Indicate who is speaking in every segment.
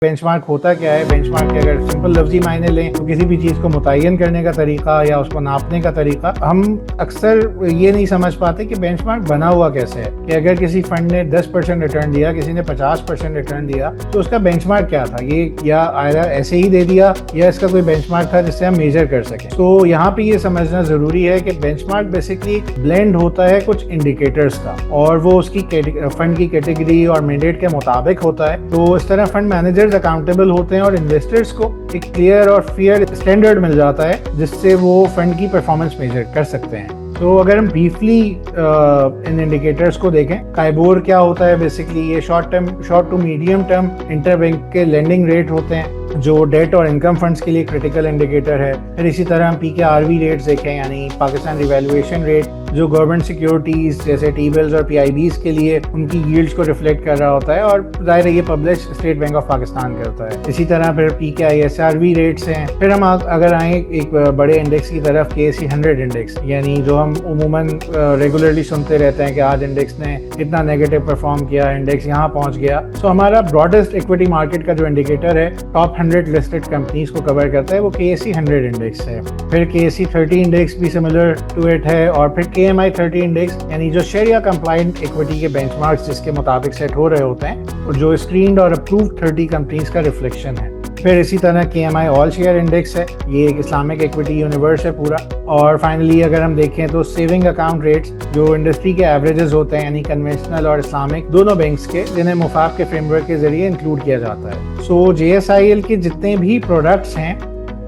Speaker 1: Benchmark होता क्या है? बेंचमार्क के अगर सिंपल लफ्जी मायने लें तो किसी भी चीज़ को मुतय्यन करने का तरीका या उसको नापने का तरीका। हम अक्सर ये नहीं समझ पाते कि बेंचमार्क बना हुआ कैसे है, कि अगर किसी फंड ने 10% रिटर्न दिया, किसी ने 50% रिटर्न दिया, तो उसका बेंचमार्क क्या था? ये या आया ऐसे ही दे दिया या इसका कोई बेंचमार्क था जिससे हम मेजर कर सकें। तो यहाँ पे ये समझना ज़रूरी है कि बेंचमार्क बेसिकली ब्लेंड होता है कुछ इंडिकेटर्स का, और वो उसकी फंड की कैटेगरी और मैंडेट के मुताबिक होता है। तो इस तरह फंड मैनेजर्स अकाउंटेबल होते हैं और इन्वेस्टर्स को एक क्लियर और फेयर स्टैंडर्ड मिल जाता है जिससे वो फंड की परफॉर्मेंस मेजर कर सकते हैं। तो अगर हम ब्रीफली इन इंडिकेटर्स को देखें, काइबोर क्या होता है? बेसिकली ये short to medium term interbank के लेंडिंग रेट होते हैं जो डेट और इनकम फंड्स के लिए क्रिटिकल इंडिकेटर है। फिर इसी तरह हम PKRV रेट्स देखें, यानी पाकिस्तान रिवैल्यूएशन रेट, जो गवर्नमेंट सिक्योरिटीज जैसे T-बिल्स और PIBs के लिए उनकी यील्ड्स को रिफ्लेक्ट कर रहा होता है, और जाहिर है ये publish state bank of Pakistan करता है। इसी तरह फिर PKISRV रेट्स हैं। फिर हम अगर आए एक बड़े इंडेक्स की तरफ, KSE 100 इंडेक्स, यानी जो हम उमूमन रेगुलरली सुनते रहते हैं कि आज इंडेक्स ने इतना नेगेटिव परफॉर्म किया, इंडेक्स यहाँ पहुंच गया। तो हमारा ब्रॉडेस्ट इक्विटी मार्केट का जो इंडिकेटर है, टॉप 100 लिस्टेड कंपनीज को कवर करता है, वो KSE 100 इंडेक्स है। फिर KSE 30 इंडेक्स भी सिमिलर टू इट है, और फिर KMI 30 इंडेक्स, यानी जो शरिया कंप्लाइंट इक्विटी के बेंचमार्क्स जिसके मुताबिक सेट हो रहे होते हैं, और जो स्क्रीन्ड और अप्रूव्ड 30 कंपनीज का रिफ्लेक्शन है। फिर इसी तरह KMI ऑल शेयर इंडेक्स है, ये एक इस्लामिक इक्विटी यूनिवर्स है पूरा। और फाइनली अगर हम देखें तो सेविंग अकाउंट रेट्स, जो इंडस्ट्री के एवरेजेस होते हैं, यानी कन्वेंशनल और इस्लामिक दोनों बैंक्स के, जिन्हें मुफाक के फ्रेमवर्क के जरिए इंक्लूड किया जाता है। सो JSIL के जितने भी प्रोडक्ट्स हैं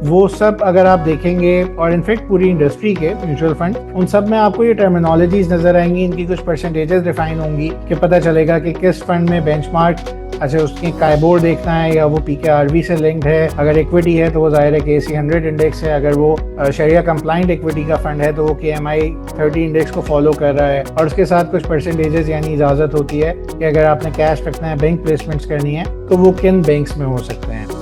Speaker 1: वो सब अगर आप देखेंगे, और इनफैक्ट पूरी इंडस्ट्री के म्यूचुअल फंड, उन सब में आपको ये टर्मिनोलॉजीज नजर आएंगी, इनकी कुछ परसेंटेजेस डिफाइन होंगी कि पता चलेगा कि किस फंड में बेंचमार्क, अच्छा उसकी काइबोर देखना है या वो PKRV से लिंक्ड है। अगर इक्विटी है तो वो जाहिर है KSE 100 इंडेक्स है। अगर वो शरिया कंप्लाइंट इक्विटी का फंड है तो वो KMI 30 इंडेक्स को फॉलो कर रहा है। और उसके साथ कुछ परसेंटेजेस यानी इजाज़त होती है कि अगर आपने कैश रखना है, बैंक प्लेसमेंट्स करनी है, तो वो किन बैंक्स में हो सकते हैं।